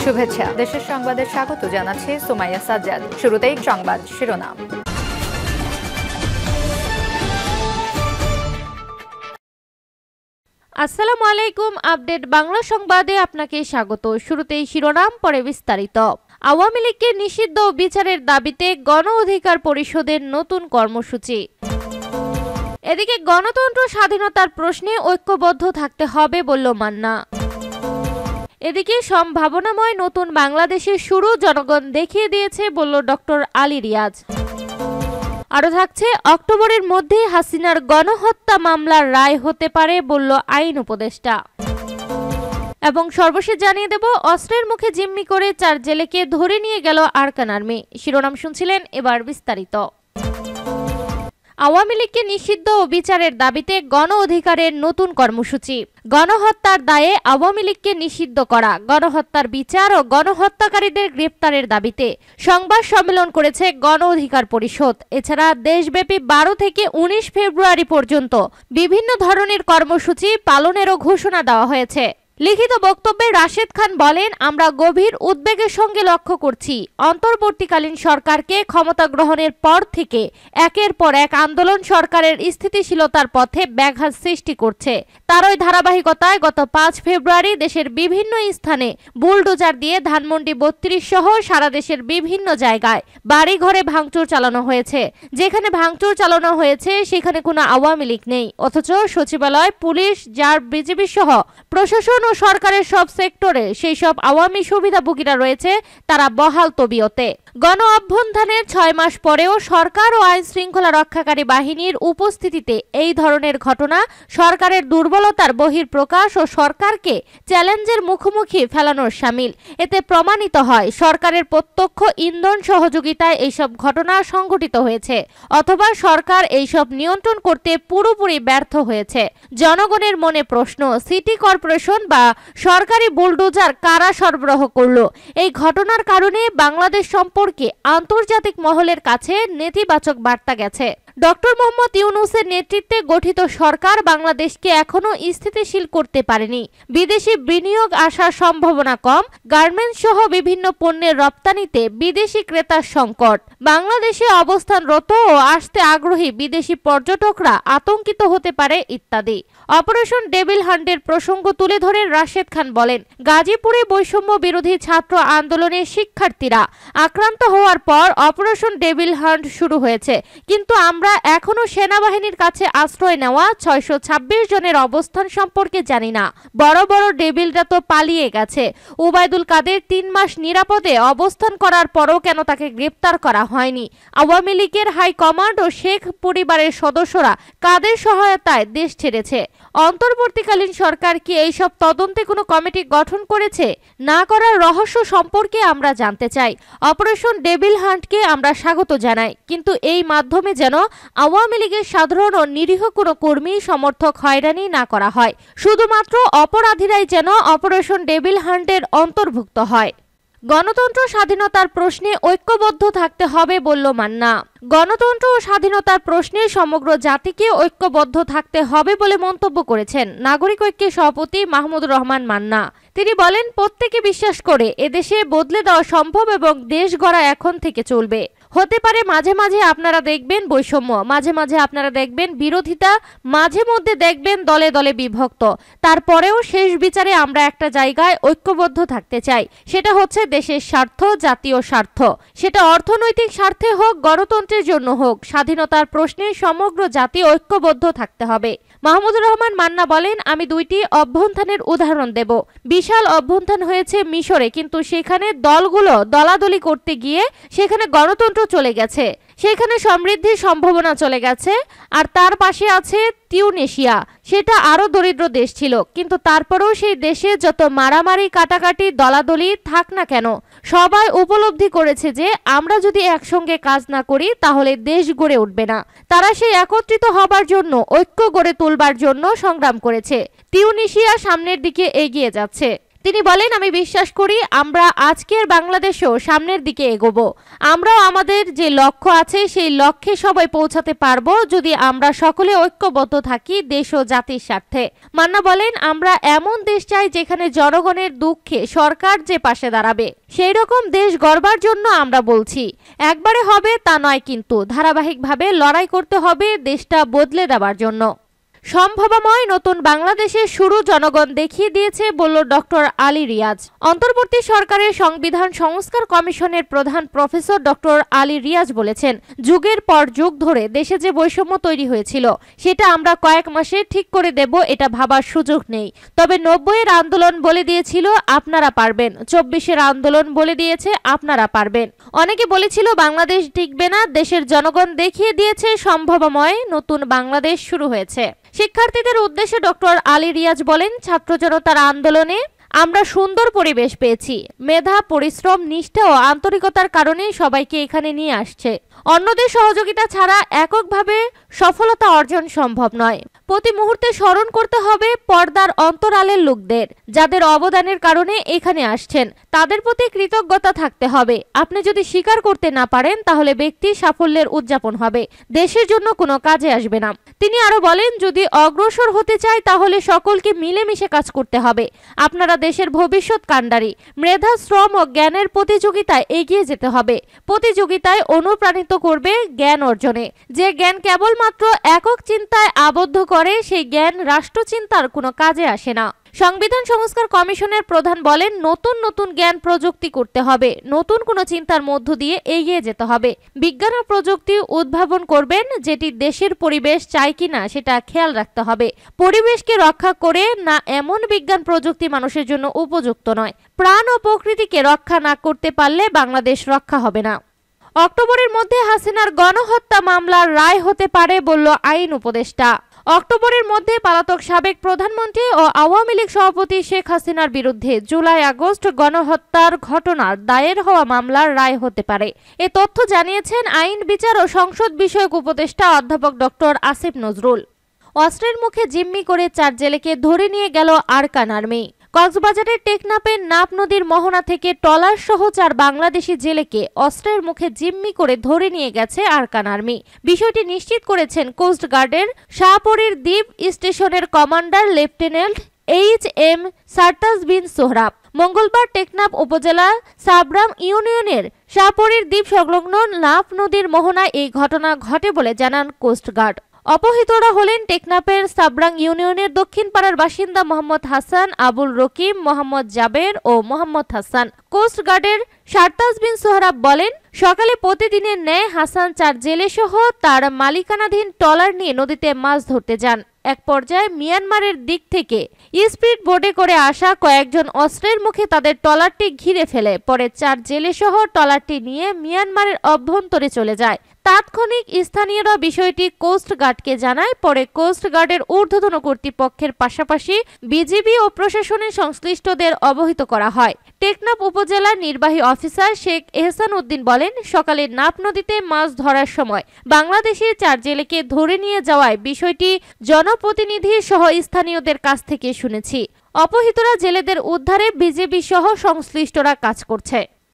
শুভেচ্ছা। দেশের সংবাদে স্বাগত জানাচ্ছি সুমাইয়া সাজ্জাদ। শুরুতেই সংবাদ শিরোনাম। আসসালামু আলাইকুম। আপডেট বাংলা সংবাদে আপনাকে স্বাগত। শুরুতেই শিরোনাম, পরে বিস্তারিত। আওয়ামী লীগকে নিষিদ্ধ ও বিচারের দাবিতে গণ অধিকার পরিষদের নতুন কর্মসূচি। এদিকে গণতন্ত্র স্বাধীনতার প্রশ্নে ঐক্যবদ্ধ থাকতে হবে বলল মান্না। এদিকে সম্ভাবনাময় নতুন বাংলাদেশের শুরু জনগণ দেখিয়ে দিয়েছে বলল ডক্টর আলী রিয়াজ। আরও থাকছে, অক্টোবরের মধ্যে হাসিনার গণহত্যা মামলার রায় হতে পারে বলল আইন উপদেষ্টা। এবং সর্বশেষ জানিয়ে দেব, অস্ত্রের মুখে জিম্মি করে 4 জেলেকে ধরে নিয়ে গেল আরাকান আর্মি। শিরোনাম শুনছিলেন, এবার বিস্তারিত। আওয়ামী লীগকে নিষিদ্ধ ও বিচারের দাবিতে গণ অধিকারের নতুন কর্মসূচি। গণহত্যার দায়ে আওয়ামী লীগকে নিষিদ্ধ করা, গণহত্যার বিচার ও গণহত্যাকারীদের গ্রেপ্তারের দাবিতে সংবাদ সম্মেলন করেছে গণ অধিকার পরিষদ। এছাড়া দেশব্যাপী 12 থেকে 19 ফেব্রুয়ারি পর্যন্ত বিভিন্ন ধরনের কর্মসূচি পালনেরও ঘোষণা দেওয়া হয়েছে। লিখিত বক্তব্যে রাশেদ খান বলেন, আমরা গভীর উদ্বেগের সঙ্গে লক্ষ্য করছি অন্তর্বর্তীকালীন সরকারকে ক্ষমতা গ্রহণের পর থেকে একের পর এক আন্দোলন সরকারের স্থিতিশীলতার পথে ব্যাঘাত সৃষ্টি করছে। তারই ধারাবাহিকতায় গত 5 ফেব্রুয়ারি দেশের বিভিন্ন স্থানে বুলডোজার দিয়ে ধানমন্ডি 32 সহ সারা দেশের বিভিন্ন জায়গায় বাড়ি ঘরে ভাঙচুর চালানো হয়েছে। যেখানে ভাঙচুর চালানো হয়েছে সেখানে কোনো আওয়ামী লীগ নেই, অথচ সচিবালয়, পুলিশ, র্যাব, বিজিবি সহ প্রশাসন ও সরকারের সব সেক্টরে সেই সব আওয়ামী সুবিধাভোগীরা রয়েছে, তারা বহাল তবিয়তে। গণ অভ্যুত্থানের 6 মাস পরেও সরকার ও আইন শৃঙ্খলা রক্ষাকারী বাহিনীর উপস্থিতিতে এই ধরনের ঘটনা সরকারের দুর্বলতার বহিঃপ্রকাশ ও সরকারকে চ্যালেঞ্জের মুখোমুখি ফেলানোর শামিল। এতে প্রমাণিত হয় সরকারের প্রত্যক্ষ ইন্ধন সহযোগিতায় এইসব ঘটনা সংঘটিত হয়েছে, অথবা সরকার এইসব নিয়ন্ত্রণ করতে পুরোপুরি ব্যর্থ হয়েছে। জনগণের মনে প্রশ্ন, সিটি কর্পোরেশন বা সরকারি বুলডোজার কারা সরবরাহ করলো? এই ঘটনার কারণে বাংলাদেশ সম্পর্কে আন্তর্জাতিক মহলের কাছে নেতিবাচক বার্তা গেছে। ডক্টর মোহাম্মদ ইউনূসের নেতৃত্বে গঠিত সরকার বাংলাদেশকে এখনো স্থিতিশীল করতে পারেনি। বিদেশি বিনিয়োগ আসার সম্ভাবনা কম, গার্মেন্টস সহ বিভিন্ন পণ্যের রপ্তানিতে বিদেশি ক্রেতার সংকট, বাংলাদেশে অবস্থানরত ও আসতে আগ্রহী বিদেশি পর্যটকরা আতঙ্কিত হতে পারে ইত্যাদি। অপারেশন ডেভিল হান্টের প্রসঙ্গ তুলে ধরে রাশেদ খান বলেন, গাজীপুরে বৈষম্য বিরোধী ছাত্র আন্দোলনের শিক্ষার্থীরা আক্রান্ত হওয়ার পর অপারেশন ডেভিল হান্ট শুরু হয়েছে, কিন্তু আমরা এখনো সেনাবাহিনীর কাছে আশ্রয় নেওয়া 626 জনের অবস্থান সম্পর্কে জানি না। বড় বড় ডেভিলরা তো পালিয়ে গেছে। উবাইদুল কাদের 3 মাস নিরাপদে অবস্থান করার পরও কেন তাকে গ্রেপ্তার করা হয়নি? আওয়ামী লীগের হাইকমান্ড ও শেখ পরিবারের সদস্যরা কাদের সহায়তায় দেশ ছেড়েছে? অন্তর্বর্তীকালীন সরকার কি এইসব তদন্তে কোনো কমিটি গঠন করেছে? না করার রহস্য সম্পর্কে আমরা জানতে চাই। অপারেশন ডেভিল হান্টকে আমরা স্বাগত জানাই, কিন্তু এই মাধ্যমে যেন আওয়ামী লীগের সাধারণ ও নিরীহ কোনো কর্মী সমর্থক হয়রানি না করা হয়। শুধুমাত্র অপরাধীরাই যেন অপারেশন ডেভিল হান্টের অন্তর্ভুক্ত হয়। গণতন্ত্র স্বাধীনতার প্রশ্নে ঐক্যবদ্ধ থাকতে হবে বলল মান্না। গণতন্ত্র ও স্বাধীনতার প্রশ্নে সমগ্র জাতিকে ঐক্যবদ্ধ থাকতে হবে বলে মন্তব্য করেছেন নাগরিক ঐক্যের সভাপতি মাহমুদুর রহমান মান্না। তিনি বলেন, প্রত্যেকে বিশ্বাস করে এদেশে বদলে দেওয়া সম্ভব এবং দেশ গড়া এখন থেকে চলবে। হতে পারে মাঝে মাঝে আপনারা দেখবেন বৈষম্য, মাঝে মাঝে আপনারা দেখবেন বিরোধিতা, মাঝে মধ্যে দেখবেন দলে দলে বিভক্ত। তারপরেও শেষ বিচারে আমরা একটা জায়গায় ঐক্যবদ্ধ থাকতে চাই। সেটা হচ্ছে দেশের স্বার্থ, জাতীয় স্বার্থ। সেটা অর্থনৈতিক স্বার্থে হোক, গণতন্ত্রের জন্য হোক, স্বাধীনতার প্রশ্নে সমগ্র জাতি ঐক্যবদ্ধ থাকতে হবে। মাহমুদুর রহমান মান্না বলেন, আমি 2টি অভ্যুত্থানের উদাহরণ দেব। বিশাল অভ্যুত্থান হয়েছে মিশরে, কিন্তু সেখানে দলগুলো দলাদলি করতে গিয়ে সেখানে গণতন্ত্র চলে গেছে, সেখানে সমৃদ্ধির সম্ভাবনা চলে গেছে। আর তার পাশে আছে তিউনিসিয়া, সেটা আরো দরিদ্র দেশ ছিল, কিন্তু তারপরেও সেই দেশে যত মারামারি, কাটাকাটি, দলাদলি থাক না কেন, সবাই উপলব্ধি করেছে যে আমরা যদি একসঙ্গে কাজ না করি তাহলে দেশ গড়ে উঠবে না। তারা সেই একত্রিত হবার জন্য, ঐক্য গড়ে তুলবার জন্য সংগ্রাম করেছে। তিউনিসিয়া সামনের দিকে এগিয়ে যাচ্ছে। তিনি বলেন, আমি বিশ্বাস করি আমরা আজকের বাংলাদেশও সামনের দিকে এগোবো। আমরাও আমাদের যে লক্ষ্য আছে সেই লক্ষ্যে সবাই পৌঁছাতে পারবো যদি আমরা সকলে ঐক্যবদ্ধ থাকি দেশ ও জাতির স্বার্থে। মান্না বলেন, আমরা এমন দেশ চাই যেখানে জনগণের দুঃখে সরকার যে পাশে দাঁড়াবে, সেই রকম দেশ গড়বার জন্য আমরা বলছি। একবারে হবে তা নয়, কিন্তু ধারাবাহিকভাবে লড়াই করতে হবে দেশটা বদলে দেওয়ার জন্য। সম্ভাবনাময় নতুন বাংলাদেশের শুরু জনগণ দেখিয়ে দিয়েছে বলল ডক্টর আলী রিয়াজ। অন্তর্বর্তী সরকারের সংবিধান সংস্কার কমিশনের প্রধান প্রফেসর ডক্টর আলী রিয়াজ বলেছেন, যুগের পর যুগ ধরে দেশে যে বৈষম্য তৈরি হয়েছিল সেটা আমরা কয়েক মাসে ঠিক করে দেব, এটা ভাবার সুযোগ নেই। তবে 90-এর আন্দোলন বলে দিয়েছিল আপনারা পারবেন, 24-এর আন্দোলন বলে দিয়েছে আপনারা পারবেন। অনেকে বলেছিল বাংলাদেশ টিকবে না, দেশের জনগণ দেখিয়ে দিয়েছে সম্ভাবনাময় নতুন বাংলাদেশ শুরু হয়েছে। শিক্ষার্থীদের উদ্দেশ্যে ডক্টর আলী রিয়াজ বলেন, ছাত্র জনতার আন্দোলনে আমরা সুন্দর পরিবেশ পেয়েছি। মেধা, পরিশ্রম, নিষ্ঠা ও আন্তরিকতার কারণে সবাইকে এখানে নিয়ে আসছে। অন্যদের সহযোগিতা ছাড়া এককভাবে সফলতা অর্জন সম্ভব নয়। প্রতি মুহূর্তে স্মরণ করতে হবে পর্দার অন্তরালের লোকদের, যাদের অবদানের কারণে এখানে আসছেন। তাদের প্রতি কৃতজ্ঞতা থাকতে হবে। আপনি যদি স্বীকার করতে না পারেন তাহলে ব্যক্তি সাফল্যের উদযাপন হবে, দেশের জন্য কোনো কাজে আসবে না। তিনি আরো বলেন, যদি অগ্রসর হতে চাই তাহলে সকলকে মিলেমিশে কাজ করতে হবে। আপনারা দেশের ভবিষ্যৎ কাণ্ডারি। মেধা, শ্রম ও জ্ঞানের প্রতিযোগিতায় এগিয়ে যেতে হবে। প্রতিযোগিতায় অনুপ্রাণিত করবে জ্ঞান অর্জনে। যে জ্ঞান কেবলমাত্র একক চিন্তায় আবদ্ধ করে সেই জ্ঞান রাষ্ট্রচিন্তার কোনো কাজে আসে না। সংবিধান সংস্কার কমিশনের প্রধান বলেন, নতুন নতুন জ্ঞান প্রযুক্তি করতে হবে, নতুন কোনো চিন্তার মধ্য দিয়ে এগিয়ে যেতে হবে। বিজ্ঞান ও প্রযুক্তি উদ্ভাবন করবেন, যেটি দেশের পরিবেশ চাই কিনা সেটা খেয়াল রাখতে হবে। পরিবেশকে রক্ষা করে না এমন বিজ্ঞান প্রযুক্তি মানুষের জন্য উপযুক্ত নয়। প্রাণ ও প্রকৃতিকে রক্ষা না করতে পারলে বাংলাদেশ রক্ষা হবে না। অক্টোবরের মধ্যে হাসিনার গণহত্যা মামলার রায় হতে পারে বলল আইন উপদেষ্টা। অক্টোবরের মধ্যে পলাতক সাবেক প্রধানমন্ত্রী ও আওয়ামী লীগ সভাপতি শেখ হাসিনার বিরুদ্ধে জুলাই-আগস্ট গণহত্যার ঘটনার দায়ের হওয়া মামলার রায় হতে পারে। এ তথ্য জানিয়েছেন আইন, বিচার ও সংসদ বিষয়ক উপদেষ্টা অধ্যাপক ডক্টর আসিফ নজরুল। অস্ত্রের মুখে জিম্মি করে 4 জেলেকে ধরে নিয়ে গেল আরাকান আর্মি। কক্সবাজারের টেকনাফের নাপ নদীর মোহনা থেকে ট্রলার সহ 4 বাংলাদেশি জেলেকে অস্ত্রের মুখে জিম্মি করে ধরে নিয়ে গেছে আরাকান আর্মি। বিষয়টি নিশ্চিত করেছেন কোস্ট গার্ডের শাহপরীর দ্বীপ স্টেশনের কমান্ডার লেফটেন্যান্ট HM সারতাজ বিন সোহরাব। মঙ্গলবার টেকনাফ উপজেলা সাবরাম ইউনিয়নের শাহপরীর দ্বীপ সংলগ্ন নাপ নদীর মোহনায় এই ঘটনা ঘটে বলে জানান কোস্ট গার্ড। অপহৃতরা হলেন টেকনাফের সাবরাং ইউনিয়নের দক্ষিণ পাড়ার বাসিন্দা মোহাম্মদ হাসান, আবুল রকিম, মোহাম্মদ জাবের ও মোহাম্মদ হাসান। কোস্ট গার্ডের সারতাজ বিন সোহরাব বলেন, সকালে প্রতিদিনের ন্যায় হাসান 4 জেলে সহ তার মালিকানাধীন ট্রলার নিয়ে নদীতে মাছ ধরতে যান। এক পর্যায়ে মিয়ানমারের দিক থেকে স্পিড বোটে করে আসা কয়েকজন অস্ত্রের মুখে তাদের ট্রলারটি ঘিরে ফেলে। পরে 4 জেলে সহ ট্রলারটি নিয়ে মিয়ানমারের অভ্যন্তরে চলে যায়। তাৎক্ষণিক স্থানীয়রা বিষয়টি কোস্ট গার্ডকে জানায়। পরে কোস্ট গার্ডের ঊর্ধ্বতন কর্তৃপক্ষের পাশাপাশি বিজিবি ও প্রশাসনের সংশ্লিষ্টদের অবহিত করা হয়। টেকনাফ উপজেলার নির্বাহী অফিসার শেখ এহসান উদ্দিন বলেন, সকালে নাপ নদীতে মাছ ধরার সময় বাংলাদেশের 4 জেলেকে ধরে নিয়ে যাওয়ায় বিষয়টি জনপ্রতিনিধি সহ স্থানীয়দের কাছ থেকে শুনেছি। অপহৃতরা জেলেদের উদ্ধারে বিজিবি সহ সংশ্লিষ্টরা কাজ করছে।